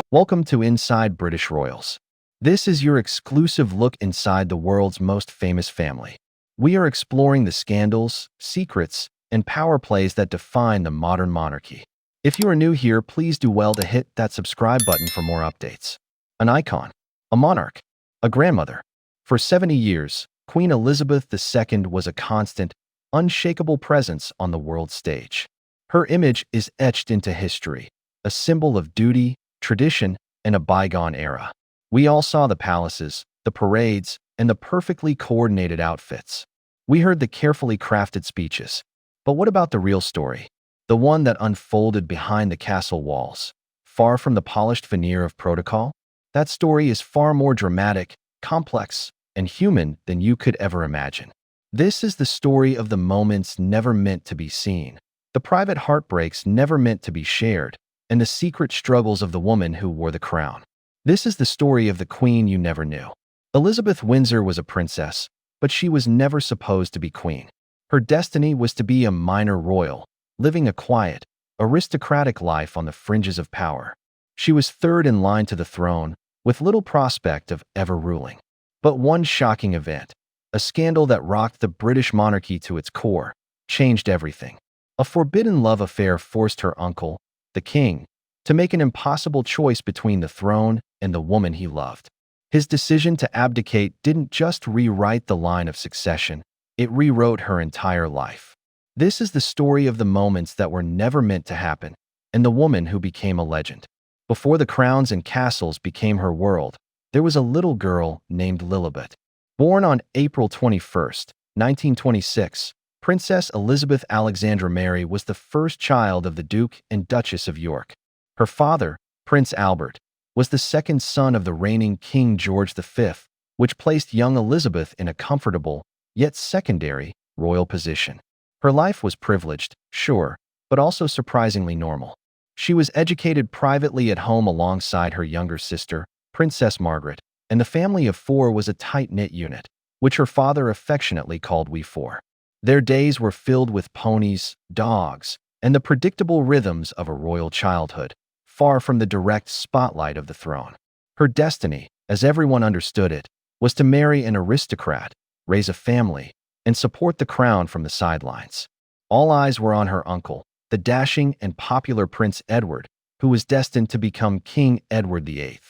Welcome to Inside British Royals. This is your exclusive look inside the world's most famous family. We are exploring the scandals, secrets, and power plays that define the modern monarchy. If you are new here, please do well to hit that subscribe button for more updates. An icon, a monarch, a grandmother. For 70 years, Queen Elizabeth II was a constant, unshakable presence on the world stage. Her image is etched into history, a symbol of duty, tradition, and a bygone era. We all saw the palaces, the parades, and the perfectly coordinated outfits. We heard the carefully crafted speeches. But what about the real story? The one that unfolded behind the castle walls, far from the polished veneer of protocol? That story is far more dramatic, complex, and human than you could ever imagine. This is the story of the moments never meant to be seen, the private heartbreaks never meant to be shared, and the secret struggles of the woman who wore the crown. This is the story of the queen you never knew. Elizabeth Windsor was a princess, but she was never supposed to be queen. Her destiny was to be a minor royal, living a quiet, aristocratic life on the fringes of power. She was third in line to the throne, with little prospect of ever ruling. But one shocking event, a scandal that rocked the British monarchy to its core, changed everything. A forbidden love affair forced her uncle, the king, to make an impossible choice between the throne and the woman he loved. His decision to abdicate didn't just rewrite the line of succession, it rewrote her entire life. This is the story of the moments that were never meant to happen, and the woman who became a legend. Before the crowns and castles became her world, there was a little girl named Lilibet. Born on April 21st, 1926, Princess Elizabeth Alexandra Mary was the first child of the Duke and Duchess of York. Her father, Prince Albert, was the second son of the reigning King George V, which placed young Elizabeth in a comfortable, yet secondary, royal position. Her life was privileged, sure, but also surprisingly normal. She was educated privately at home alongside her younger sister, Princess Margaret, and the family of four was a tight-knit unit, which her father affectionately called We Four. Their days were filled with ponies, dogs, and the predictable rhythms of a royal childhood, far from the direct spotlight of the throne. Her destiny, as everyone understood it, was to marry an aristocrat, raise a family, and support the crown from the sidelines. All eyes were on her uncle, the dashing and popular Prince Edward, who was destined to become King Edward VIII.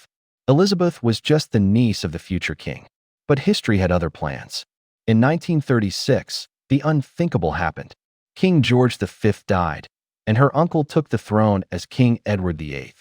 Elizabeth was just the niece of the future king. But history had other plans. In 1936, the unthinkable happened. King George V died, and her uncle took the throne as King Edward VIII.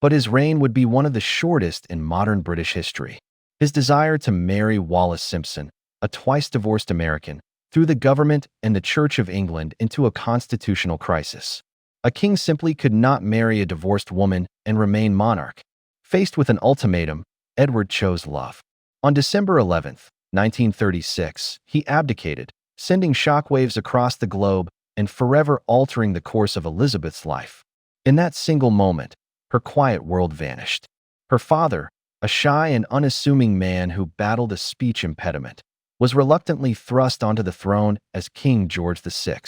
But his reign would be one of the shortest in modern British history. His desire to marry Wallis Simpson, a twice-divorced American, threw the government and the Church of England into a constitutional crisis. A king simply could not marry a divorced woman and remain monarch. Faced with an ultimatum, Edward chose love. On December 11, 1936, he abdicated, sending shockwaves across the globe and forever altering the course of Elizabeth's life. In that single moment, her quiet world vanished. Her father, a shy and unassuming man who battled a speech impediment, was reluctantly thrust onto the throne as King George VI.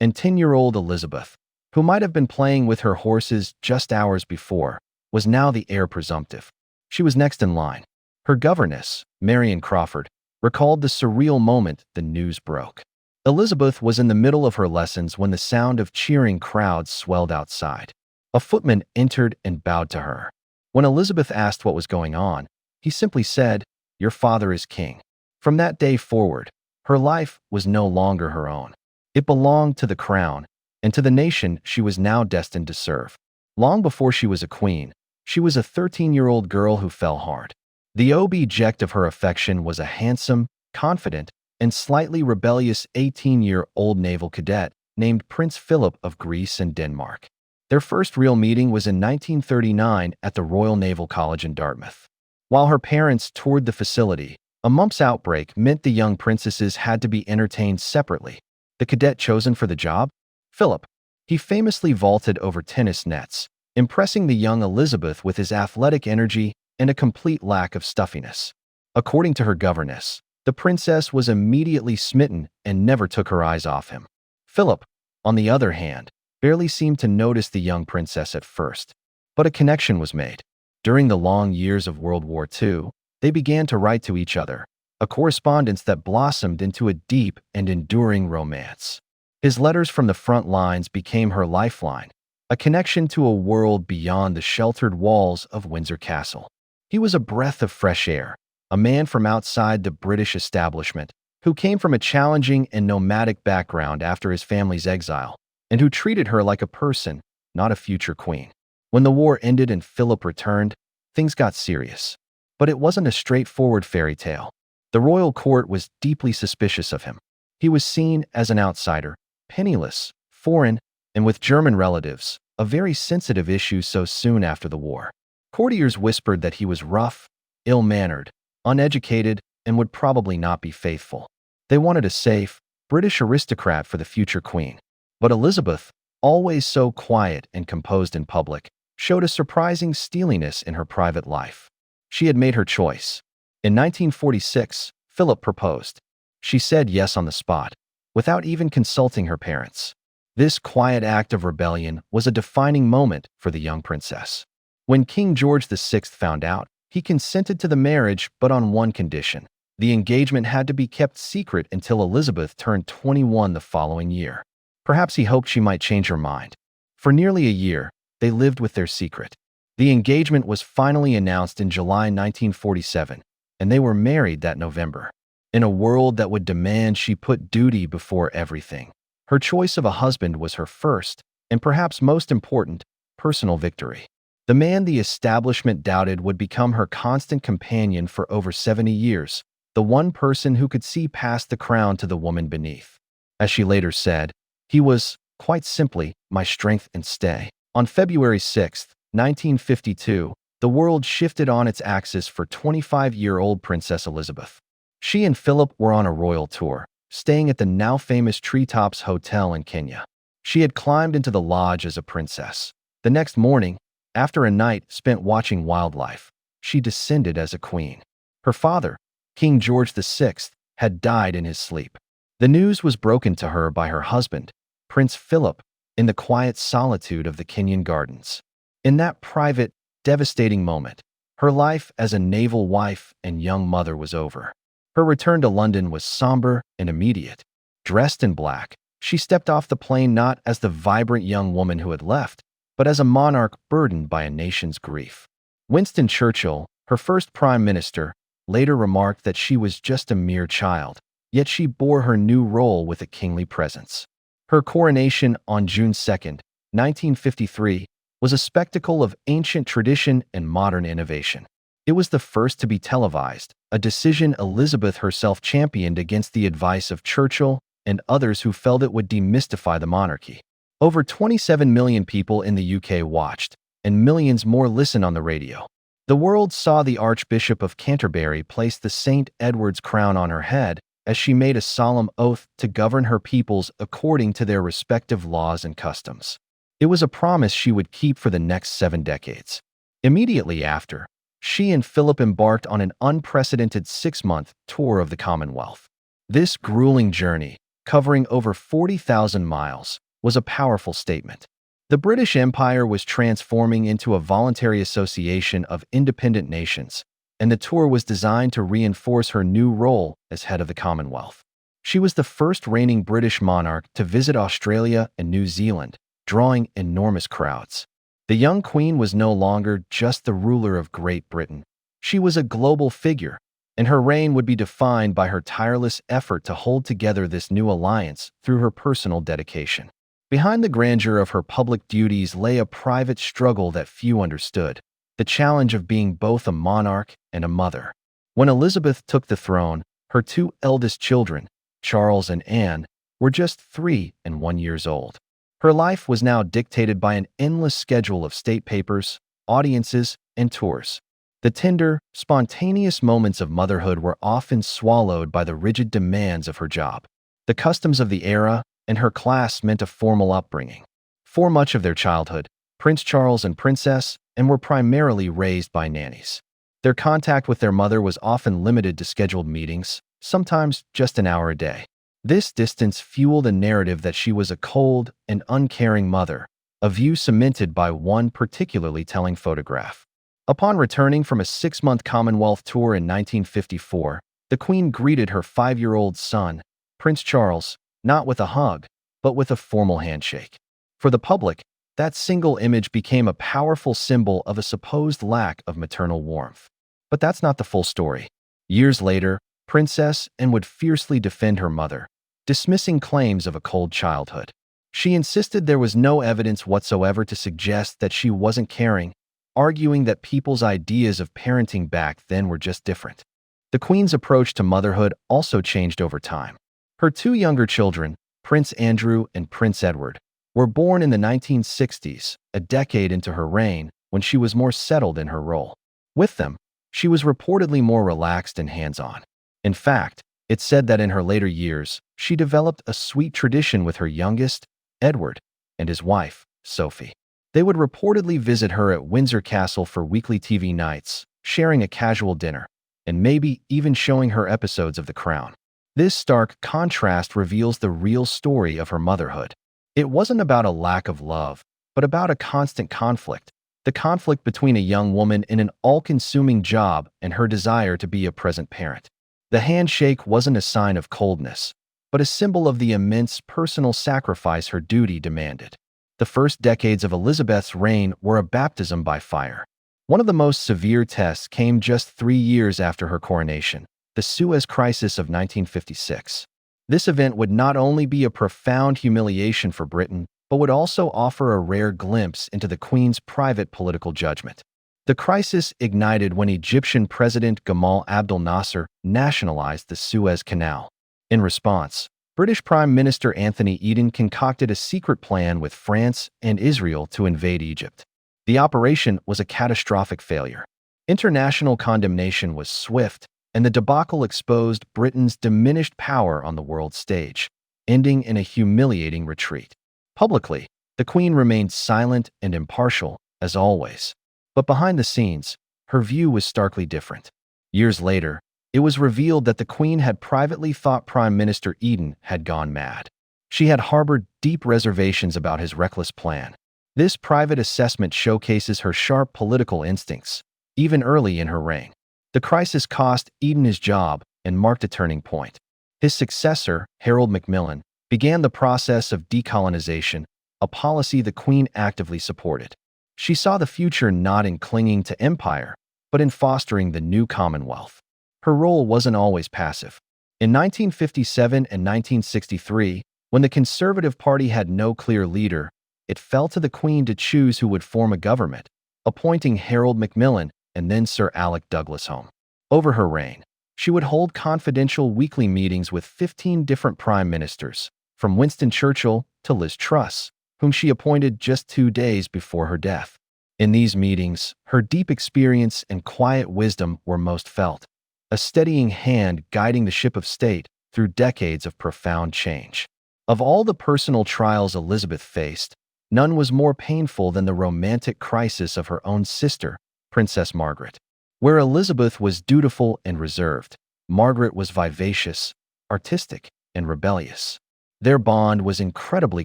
And 10-year-old Elizabeth, who might have been playing with her horses just hours before, was now the heir presumptive. She was next in line. Her governess, Marion Crawford, recalled the surreal moment the news broke. Elizabeth was in the middle of her lessons when the sound of cheering crowds swelled outside. A footman entered and bowed to her. When Elizabeth asked what was going on, he simply said, "Your father is king." From that day forward, her life was no longer her own. It belonged to the crown and to the nation she was now destined to serve. Long before she was a queen, she was a 13-year-old girl who fell hard. The object of her affection was a handsome, confident, and slightly rebellious 18-year-old naval cadet named Prince Philip of Greece and Denmark. Their first real meeting was in 1939 at the Royal Naval College in Dartmouth. While her parents toured the facility, a mumps outbreak meant the young princesses had to be entertained separately. The cadet chosen for the job? Philip. He famously vaulted over tennis nets, impressing the young Elizabeth with his athletic energy and a complete lack of stuffiness. According to her governess, the princess was immediately smitten and never took her eyes off him. Philip, on the other hand, barely seemed to notice the young princess at first. But a connection was made. During the long years of World War II, they began to write to each other, a correspondence that blossomed into a deep and enduring romance. His letters from the front lines became her lifeline, a connection to a world beyond the sheltered walls of Windsor Castle. He was a breath of fresh air, a man from outside the British establishment, who came from a challenging and nomadic background after his family's exile, and who treated her like a person, not a future queen. When the war ended and Philip returned, things got serious. But it wasn't a straightforward fairy tale. The royal court was deeply suspicious of him. He was seen as an outsider, penniless, foreign, and with German relatives, a very sensitive issue so soon after the war. Courtiers whispered that he was rough, ill-mannered, uneducated, and would probably not be faithful. They wanted a safe, British aristocrat for the future queen. But Elizabeth, always so quiet and composed in public, showed a surprising steeliness in her private life. She had made her choice. In 1946, Philip proposed. She said yes on the spot, without even consulting her parents. This quiet act of rebellion was a defining moment for the young princess. When King George VI found out, he consented to the marriage, but on one condition. The engagement had to be kept secret until Elizabeth turned 21 the following year. Perhaps he hoped she might change her mind. For nearly a year, they lived with their secret. The engagement was finally announced in July 1947, and they were married that November. In a world that would demand she put duty before everything, her choice of a husband was her first, and perhaps most important, personal victory. The man the establishment doubted would become her constant companion for over 70 years, the one person who could see past the crown to the woman beneath. As she later said, he was, quite simply, my strength and stay. On February 6, 1952, the world shifted on its axis for 25-year-old Princess Elizabeth. She and Philip were on a royal tour, staying at the now famous Treetops Hotel in Kenya. She had climbed into the lodge as a princess. The next morning, after a night spent watching wildlife, she descended as a queen. Her father, King George VI, had died in his sleep. The news was broken to her by her husband, Prince Philip, in the quiet solitude of the Kenyan gardens. In that private, devastating moment, her life as a naval wife and young mother was over. Her return to London was somber and immediate. Dressed in black, she stepped off the plane not as the vibrant young woman who had left, but as a monarch burdened by a nation's grief. Winston Churchill, her first prime minister, later remarked that she was just a mere child, yet she bore her new role with a kingly presence. Her coronation on June 2, 1953, was a spectacle of ancient tradition and modern innovation. It was the first to be televised, a decision Elizabeth herself championed against the advice of Churchill and others who felt it would demystify the monarchy. Over 27 million people in the UK watched, and millions more listened on the radio. The world saw the Archbishop of Canterbury place the St. Edward's crown on her head as she made a solemn oath to govern her peoples according to their respective laws and customs. It was a promise she would keep for the next 7 decades. Immediately after, she and Philip embarked on an unprecedented 6-month tour of the Commonwealth. This grueling journey, covering over 40,000 miles, was a powerful statement. The British Empire was transforming into a voluntary association of independent nations, and the tour was designed to reinforce her new role as head of the Commonwealth. She was the first reigning British monarch to visit Australia and New Zealand, drawing enormous crowds. The young queen was no longer just the ruler of Great Britain. She was a global figure, and her reign would be defined by her tireless effort to hold together this new alliance through her personal dedication. Behind the grandeur of her public duties lay a private struggle that few understood, the challenge of being both a monarch and a mother. When Elizabeth took the throne, her 2 eldest children, Charles and Anne, were just 3 and 1 years old. Her life was now dictated by an endless schedule of state papers, audiences, and tours. The tender, spontaneous moments of motherhood were often swallowed by the rigid demands of her job. The customs of the era and her class meant a formal upbringing. For much of their childhood, Prince Charles and Princess Anne were primarily raised by nannies. Their contact with their mother was often limited to scheduled meetings, sometimes just an hour a day. This distance fueled a narrative that she was a cold and uncaring mother, a view cemented by one particularly telling photograph. Upon returning from a 6-month Commonwealth tour in 1954, the Queen greeted her 5-year-old son, Prince Charles, not with a hug, but with a formal handshake. For the public, that single image became a powerful symbol of a supposed lack of maternal warmth. But that's not the full story. Years later, Princess Anne would fiercely defend her mother, dismissing claims of a cold childhood. She insisted there was no evidence whatsoever to suggest that she wasn't caring, arguing that people's ideas of parenting back then were just different. The Queen's approach to motherhood also changed over time. Her 2 younger children, Prince Andrew and Prince Edward, were born in the 1960s, a decade into her reign, when she was more settled in her role. With them, she was reportedly more relaxed and hands-on. In fact, it's said that in her later years, she developed a sweet tradition with her youngest, Edward, and his wife, Sophie. They would reportedly visit her at Windsor Castle for weekly TV nights, sharing a casual dinner, and maybe even showing her episodes of The Crown. This stark contrast reveals the real story of her motherhood. It wasn't about a lack of love, but about a constant conflict, the conflict between a young woman in an all-consuming job and her desire to be a present parent. The handshake wasn't a sign of coldness, but a symbol of the immense personal sacrifice her duty demanded. The first decades of Elizabeth's reign were a baptism by fire. One of the most severe tests came just 3 years after her coronation, the Suez Crisis of 1956. This event would not only be a profound humiliation for Britain, but would also offer a rare glimpse into the Queen's private political judgment. The crisis ignited when Egyptian President Gamal Abdel Nasser nationalized the Suez Canal. In response, British Prime Minister Anthony Eden concocted a secret plan with France and Israel to invade Egypt. The operation was a catastrophic failure. International condemnation was swift, and the debacle exposed Britain's diminished power on the world stage, ending in a humiliating retreat. Publicly, the Queen remained silent and impartial, as always. But behind the scenes, her view was starkly different. Years later, it was revealed that the Queen had privately thought Prime Minister Eden had gone mad. She had harbored deep reservations about his reckless plan. This private assessment showcases her sharp political instincts, even early in her reign. The crisis cost Eden his job and marked a turning point. His successor, Harold Macmillan, began the process of decolonization, a policy the Queen actively supported. She saw the future not in clinging to empire, but in fostering the new Commonwealth. Her role wasn't always passive. In 1957 and 1963, when the Conservative Party had no clear leader, it fell to the Queen to choose who would form a government, appointing Harold Macmillan and then Sir Alec Douglas Home. Over her reign, she would hold confidential weekly meetings with 15 different prime ministers, from Winston Churchill to Liz Truss, whom she appointed just 2 days before her death. In these meetings, her deep experience and quiet wisdom were most felt, a steadying hand guiding the ship of state through decades of profound change. Of all the personal trials Elizabeth faced, none was more painful than the romantic crisis of her own sister, Princess Margaret. Where Elizabeth was dutiful and reserved, Margaret was vivacious, artistic, and rebellious. Their bond was incredibly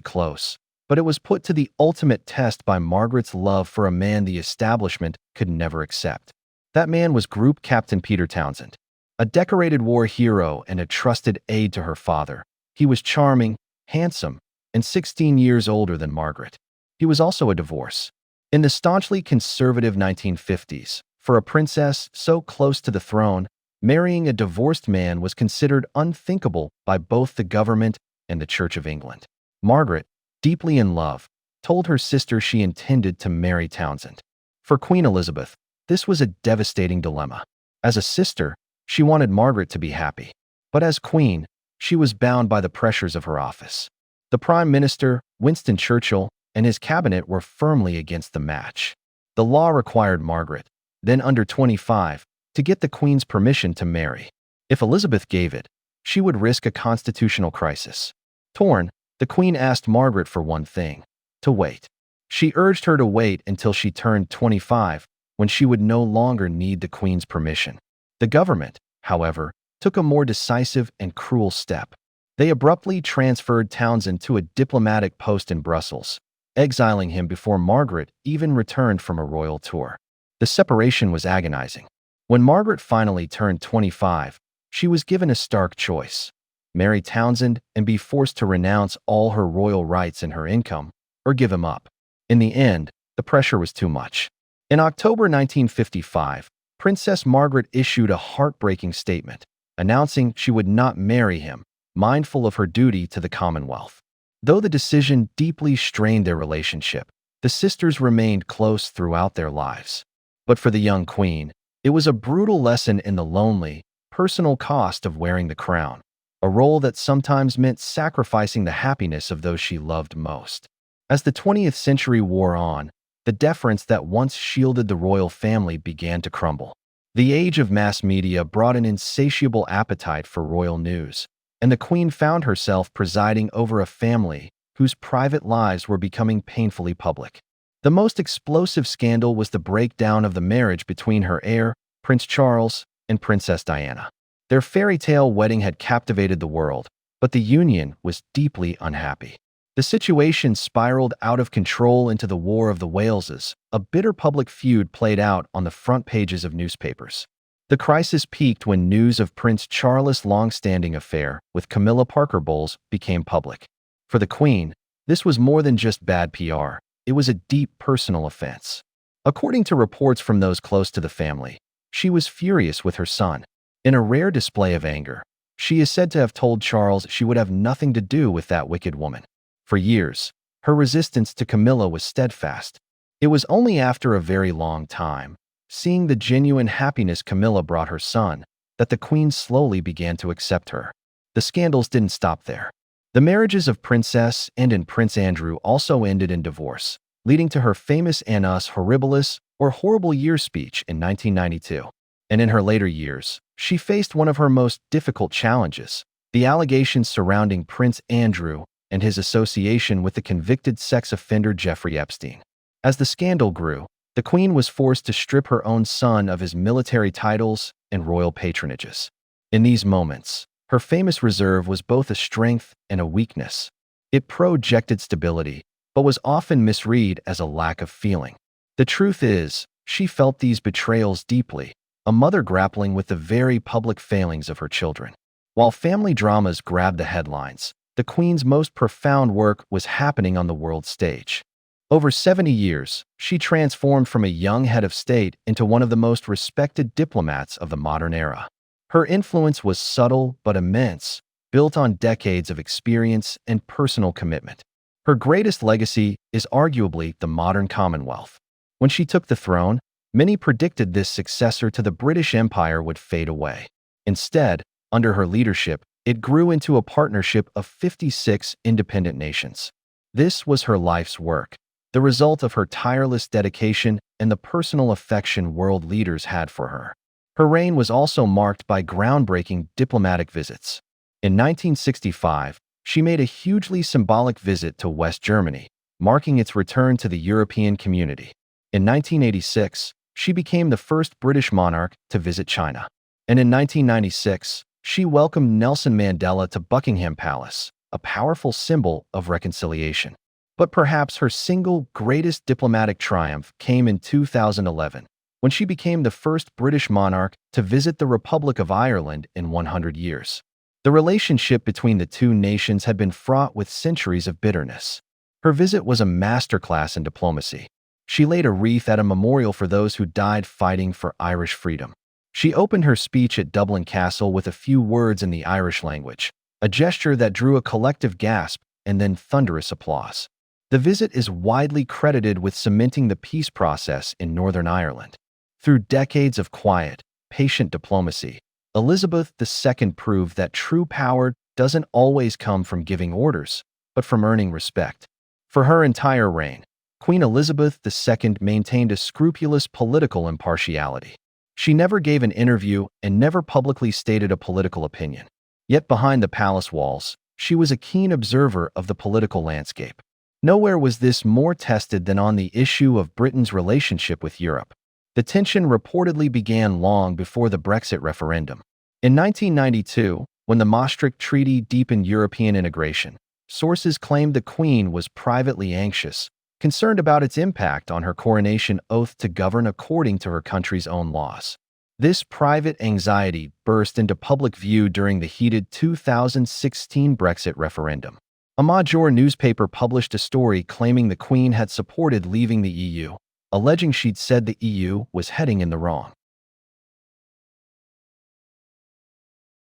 close, but it was put to the ultimate test by Margaret's love for a man the establishment could never accept. That man was Group Captain Peter Townsend, a decorated war hero and a trusted aide to her father. He was charming, handsome, and 16 years older than Margaret. He was also a divorce. In the staunchly conservative 1950s, for a princess so close to the throne, marrying a divorced man was considered unthinkable by both the government and the Church of England. Margaret, deeply in love, told her sister she intended to marry Townsend. For Queen Elizabeth, this was a devastating dilemma. As a sister, she wanted Margaret to be happy. But as queen, she was bound by the pressures of her office. The Prime Minister, Winston Churchill, and his cabinet were firmly against the match. The law required Margaret, then under 25, to get the Queen's permission to marry. If Elizabeth gave it, she would risk a constitutional crisis. Torn, the Queen asked Margaret for one thing: to wait. She urged her to wait until she turned 25, when she would no longer need the Queen's permission. The government, however, took a more decisive and cruel step. They abruptly transferred Townsend to a diplomatic post in Brussels, exiling him before Margaret even returned from a royal tour. The separation was agonizing. When Margaret finally turned 25, she was given a stark choice: marry Townsend and be forced to renounce all her royal rights and her income, or give him up. In the end, the pressure was too much. In October 1955, Princess Margaret issued a heartbreaking statement, announcing she would not marry him, mindful of her duty to the Commonwealth. Though the decision deeply strained their relationship, the sisters remained close throughout their lives. But for the young queen, it was a brutal lesson in the lonely, personal cost of wearing the crown, a role that sometimes meant sacrificing the happiness of those she loved most. As the 20th century wore on, the deference that once shielded the royal family began to crumble. The age of mass media brought an insatiable appetite for royal news, and the Queen found herself presiding over a family whose private lives were becoming painfully public. The most explosive scandal was the breakdown of the marriage between her heir, Prince Charles, and Princess Diana. Their fairy tale wedding had captivated the world, but the union was deeply unhappy. The situation spiraled out of control into the War of the Waleses, a bitter public feud played out on the front pages of newspapers. The crisis peaked when news of Prince Charles' long-standing affair with Camilla Parker Bowles became public. For the Queen, this was more than just bad PR. It was a deep personal offense. According to reports from those close to the family, she was furious with her son. In a rare display of anger, she is said to have told Charles she would have nothing to do with that wicked woman. For years, her resistance to Camilla was steadfast. It was only after a very long time, seeing the genuine happiness Camilla brought her son, that the Queen slowly began to accept her. The scandals didn't stop there. The marriages of Princess Anne and Prince Andrew also ended in divorce, leading to her famous Annus Horribilis, or Horrible Year speech in 1992. And in her later years, she faced one of her most difficult challenges: the allegations surrounding Prince Andrew and his association with the convicted sex offender Jeffrey Epstein. As the scandal grew, the Queen was forced to strip her own son of his military titles and royal patronages. In these moments, her famous reserve was both a strength and a weakness. It projected stability, but was often misread as a lack of feeling. The truth is, she felt these betrayals deeply, a mother grappling with the very public failings of her children. While family dramas grabbed the headlines, the Queen's most profound work was happening on the world stage. Over 70 years, she transformed from a young head of state into one of the most respected diplomats of the modern era. Her influence was subtle but immense, built on decades of experience and personal commitment. Her greatest legacy is arguably the modern Commonwealth. When she took the throne, many predicted this successor to the British Empire would fade away. Instead, under her leadership, it grew into a partnership of 56 independent nations. This was her life's work, the result of her tireless dedication and the personal affection world leaders had for her. Her reign was also marked by groundbreaking diplomatic visits. In 1965, she made a hugely symbolic visit to West Germany, marking its return to the European community. In 1986, she became the first British monarch to visit China. And in 1996, she welcomed Nelson Mandela to Buckingham Palace, a powerful symbol of reconciliation. But perhaps her single greatest diplomatic triumph came in 2011, when she became the first British monarch to visit the Republic of Ireland in 100 years. The relationship between the two nations had been fraught with centuries of bitterness. Her visit was a masterclass in diplomacy. She laid a wreath at a memorial for those who died fighting for Irish freedom. She opened her speech at Dublin Castle with a few words in the Irish language, a gesture that drew a collective gasp and then thunderous applause. The visit is widely credited with cementing the peace process in Northern Ireland. Through decades of quiet, patient diplomacy, Elizabeth II proved that true power doesn't always come from giving orders, but from earning respect. For her entire reign, Queen Elizabeth II maintained a scrupulous political impartiality. She never gave an interview and never publicly stated a political opinion. Yet behind the palace walls, she was a keen observer of the political landscape. Nowhere was this more tested than on the issue of Britain's relationship with Europe. The tension reportedly began long before the Brexit referendum. In 1992, when the Maastricht Treaty deepened European integration, sources claimed the Queen was privately anxious, concerned about its impact on her coronation oath to govern according to her country's own laws. This private anxiety burst into public view during the heated 2016 Brexit referendum. A major newspaper published a story claiming the Queen had supported leaving the EU, alleging she'd said the EU was heading in the wrong